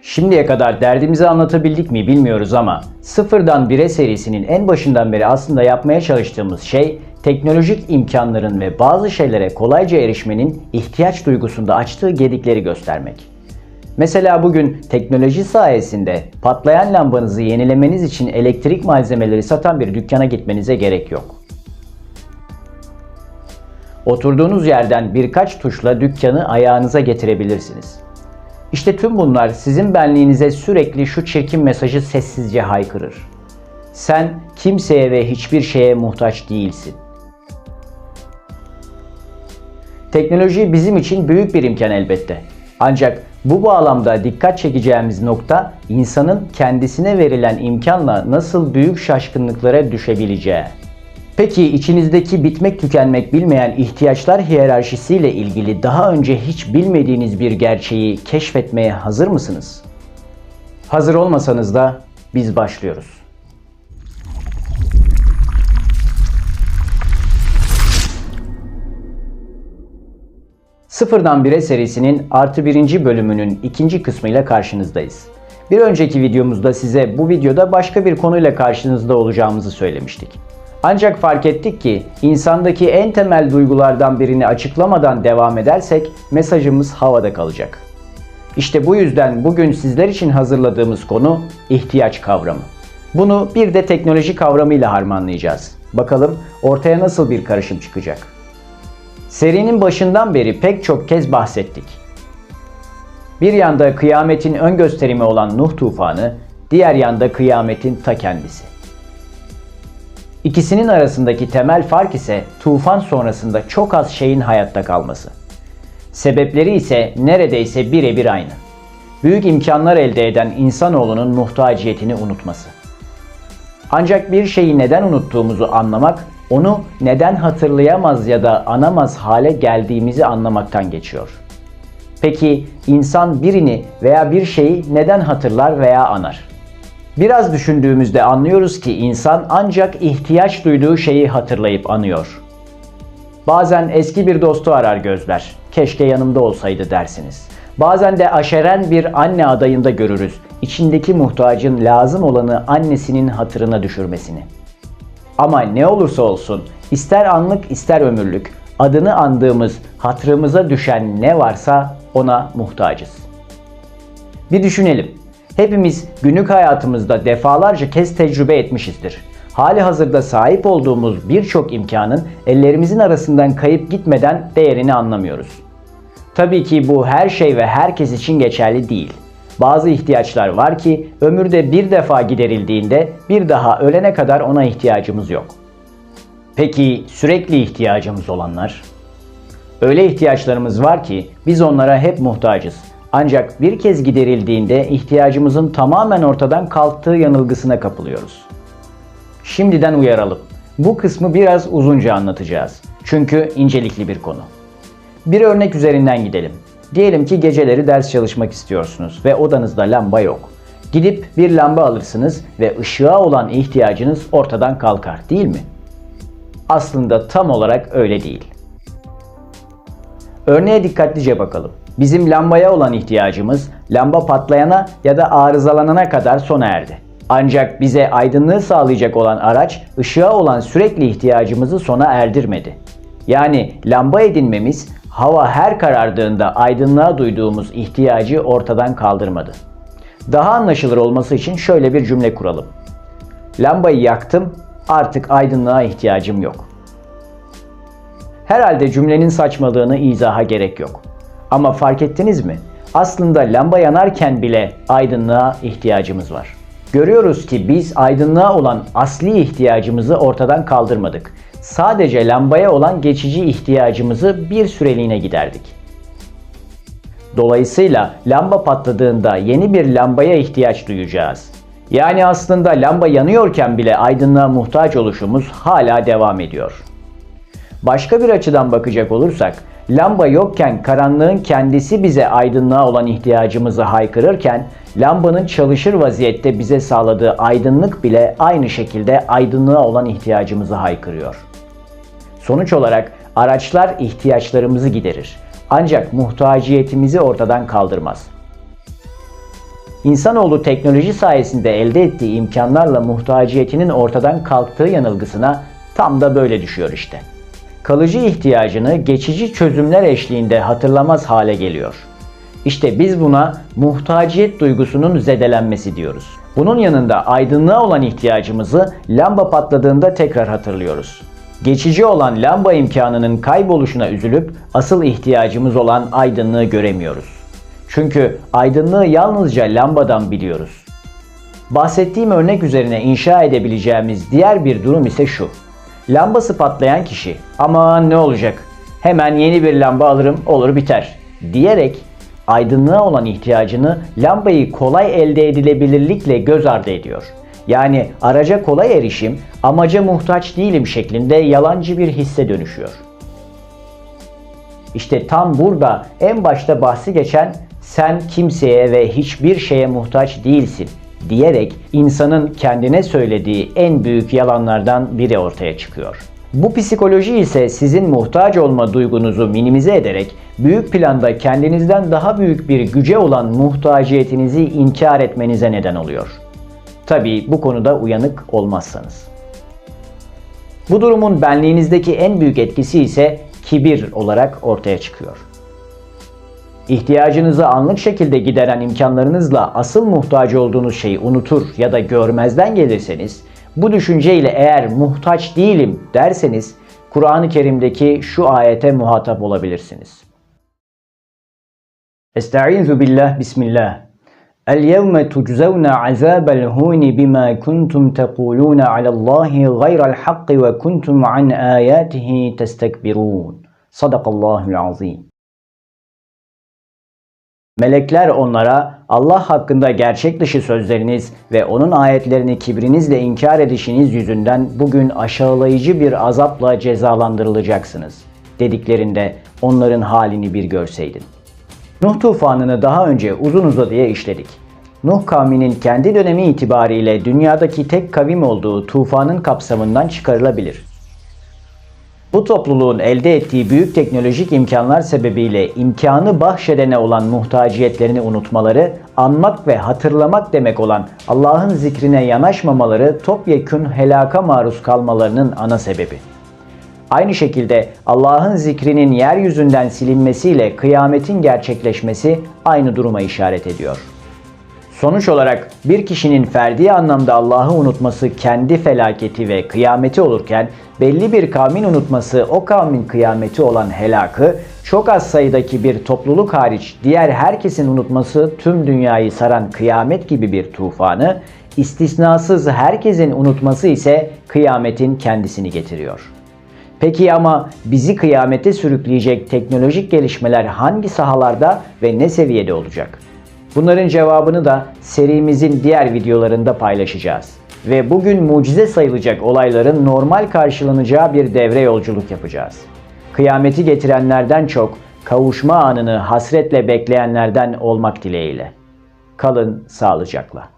Şimdiye kadar derdimizi anlatabildik mi bilmiyoruz ama Sıfırdan Bire serisinin en başından beri aslında yapmaya çalıştığımız şey teknolojik imkanların ve bazı şeylere kolayca erişmenin ihtiyaç duygusunda açtığı gedikleri göstermek. Mesela bugün teknoloji sayesinde patlayan lambanızı yenilemeniz için elektrik malzemeleri satan bir dükkana gitmenize gerek yok. Oturduğunuz yerden birkaç tuşla dükkanı ayağınıza getirebilirsiniz. İşte tüm bunlar sizin benliğinize sürekli şu çirkin mesajı sessizce haykırır. Sen kimseye ve hiçbir şeye muhtaç değilsin. Teknoloji bizim için büyük bir imkan elbette. Ancak bu bağlamda dikkat çekeceğimiz nokta insanın kendisine verilen imkanla nasıl büyük şaşkınlıklara düşebileceği. Peki içinizdeki bitmek tükenmek bilmeyen ihtiyaçlar hiyerarşisiyle ilgili daha önce hiç bilmediğiniz bir gerçeği keşfetmeye hazır mısınız? Hazır olmasanız da biz başlıyoruz. Sıfırdan Bire serisinin +1. bölümünün 2. kısmıyla karşınızdayız. Bir önceki videomuzda size bu videoda başka bir konuyla karşınızda olacağımızı söylemiştik. Ancak fark ettik ki insandaki en temel duygulardan birini açıklamadan devam edersek mesajımız havada kalacak. İşte bu yüzden bugün sizler için hazırladığımız konu ihtiyaç kavramı. Bunu bir de teknoloji kavramıyla harmanlayacağız. Bakalım ortaya nasıl bir karışım çıkacak. Serinin başından beri pek çok kez bahsettik. Bir yanda kıyametin ön gösterimi olan Nuh tufanı, diğer yanda kıyametin ta kendisi. İkisinin arasındaki temel fark ise tufan sonrasında çok az şeyin hayatta kalması. Sebepleri ise neredeyse birebir aynı. Büyük imkanlar elde eden insanoğlunun muhtaciyetini unutması. Ancak bir şeyi neden unuttuğumuzu anlamak, onu neden hatırlayamaz ya da anamaz hale geldiğimizi anlamaktan geçiyor. Peki insan birini veya bir şeyi neden hatırlar veya anar? Biraz düşündüğümüzde anlıyoruz ki insan ancak ihtiyaç duyduğu şeyi hatırlayıp anıyor. Bazen eski bir dostu arar gözler, keşke yanımda olsaydı dersiniz. Bazen de aşeren bir anne adayında görürüz, içindeki muhtacın lazım olanı annesinin hatırına düşürmesini. Ama ne olursa olsun, ister anlık ister ömürlük, adını andığımız, hatırımıza düşen ne varsa ona muhtacız. Bir düşünelim. Hepimiz günlük hayatımızda defalarca kez tecrübe etmişizdir. Halihazırda sahip olduğumuz birçok imkanın ellerimizin arasından kayıp gitmeden değerini anlamıyoruz. Tabii ki bu her şey ve herkes için geçerli değil. Bazı ihtiyaçlar var ki ömürde bir defa giderildiğinde bir daha ölene kadar ona ihtiyacımız yok. Peki sürekli ihtiyacımız olanlar? Öyle ihtiyaçlarımız var ki biz onlara hep muhtacız. Ancak bir kez giderildiğinde ihtiyacımızın tamamen ortadan kalktığı yanılgısına kapılıyoruz. Şimdiden uyaralım. Bu kısmı biraz uzunca anlatacağız. Çünkü incelikli bir konu. Bir örnek üzerinden gidelim. Diyelim ki geceleri ders çalışmak istiyorsunuz ve odanızda lamba yok. Gidip bir lamba alırsınız ve ışığa olan ihtiyacınız ortadan kalkar, değil mi? Aslında tam olarak öyle değil. Örneğe dikkatlice bakalım. Bizim lambaya olan ihtiyacımız lamba patlayana ya da arızalanana kadar sona erdi. Ancak bize aydınlığı sağlayacak olan araç ışığa olan sürekli ihtiyacımızı sona erdirmedi. Yani lamba edinmemiz hava her karardığında aydınlığa duyduğumuz ihtiyacı ortadan kaldırmadı. Daha anlaşılır olması için şöyle bir cümle kuralım. Lambayı yaktım, artık aydınlığa ihtiyacım yok. Herhalde cümlenin saçmalığını izaha gerek yok. Ama fark ettiniz mi? Aslında lamba yanarken bile aydınlığa ihtiyacımız var. Görüyoruz ki biz aydınlığa olan asli ihtiyacımızı ortadan kaldırmadık. Sadece lambaya olan geçici ihtiyacımızı bir süreliğine giderdik. Dolayısıyla lamba patladığında yeni bir lambaya ihtiyaç duyacağız. Yani aslında lamba yanıyorken bile aydınlığa muhtaç oluşumuz hala devam ediyor. Başka bir açıdan bakacak olursak, lamba yokken karanlığın kendisi bize aydınlığa olan ihtiyacımızı haykırırken, lambanın çalışır vaziyette bize sağladığı aydınlık bile aynı şekilde aydınlığa olan ihtiyacımızı haykırıyor. Sonuç olarak araçlar ihtiyaçlarımızı giderir. Ancak muhtaciyetimizi ortadan kaldırmaz. İnsanoğlu teknoloji sayesinde elde ettiği imkanlarla muhtaciyetinin ortadan kalktığı yanılgısına tam da böyle düşüyor işte. Kalıcı ihtiyacını geçici çözümler eşliğinde hatırlamaz hale geliyor. İşte biz buna muhtaciyet duygusunun zedelenmesi diyoruz. Bunun yanında aydınlığa olan ihtiyacımızı lamba patladığında tekrar hatırlıyoruz. Geçici olan lamba imkanının kayboluşuna üzülüp asıl ihtiyacımız olan aydınlığı göremiyoruz. Çünkü aydınlığı yalnızca lambadan biliyoruz. Bahsettiğim örnek üzerine inşa edebileceğimiz diğer bir durum ise şu. Lambası patlayan kişi "aman ne olacak, hemen yeni bir lamba alırım olur biter" diyerek aydınlığa olan ihtiyacını lambayı kolay elde edilebilirlikle göz ardı ediyor. Yani araca kolay erişim, amaca muhtaç değilim şeklinde yalancı bir hisse dönüşüyor. İşte tam burada en başta bahsi geçen "sen kimseye ve hiçbir şeye muhtaç değilsin" diyerek insanın kendine söylediği en büyük yalanlardan biri ortaya çıkıyor. Bu psikoloji ise sizin muhtaç olma duygunuzu minimize ederek büyük planda kendinizden daha büyük bir güce olan muhtaciyetinizi inkar etmenize neden oluyor. Tabii bu konuda uyanık olmazsanız. Bu durumun benliğinizdeki en büyük etkisi ise kibir olarak ortaya çıkıyor. İhtiyacınızı anlık şekilde gideren imkanlarınızla asıl muhtaç olduğunuz şeyi unutur ya da görmezden gelirseniz, bu düşünceyle eğer muhtaç değilim derseniz, Kur'an-ı Kerim'deki şu ayete muhatap olabilirsiniz. Estaizu billah, bismillah. El-yevme tuczevne azâbel hûni bimâ kuntum tekulûne alallâhi gayrel hakkı ve kuntum an âyâtihi testekbirûn. Sadakallâhul azîm. Melekler onlara Allah hakkında gerçek dışı sözleriniz ve onun ayetlerini kibrinizle inkar edişiniz yüzünden bugün aşağılayıcı bir azapla cezalandırılacaksınız dediklerinde onların halini bir görseydin. Nuh tufanını daha önce uzun uzadıya işledik. Nuh kavminin kendi dönemi itibariyle dünyadaki tek kavim olduğu tufanın kapsamından çıkarılabilir. Bu topluluğun elde ettiği büyük teknolojik imkanlar sebebiyle imkanı bahşedene olan muhtaciyetlerini unutmaları, anmak ve hatırlamak demek olan Allah'ın zikrine yanaşmamaları topyekün helaka maruz kalmalarının ana sebebi. Aynı şekilde Allah'ın zikrinin yeryüzünden silinmesiyle kıyametin gerçekleşmesi aynı duruma işaret ediyor. Sonuç olarak bir kişinin ferdi anlamda Allah'ı unutması kendi felaketi ve kıyameti olurken, belli bir kavmin unutması o kavmin kıyameti olan helakı, çok az sayıdaki bir topluluk hariç diğer herkesin unutması tüm dünyayı saran kıyamet gibi bir tufanı, istisnasız herkesin unutması ise kıyametin kendisini getiriyor. Peki ama bizi kıyamete sürükleyecek teknolojik gelişmeler hangi sahalarda ve ne seviyede olacak? Bunların cevabını da serimizin diğer videolarında paylaşacağız. Ve bugün mucize sayılacak olayların normal karşılanacağı bir devre yolculuk yapacağız. Kıyameti getirenlerden çok kavuşma anını hasretle bekleyenlerden olmak dileğiyle. Kalın sağlıcakla.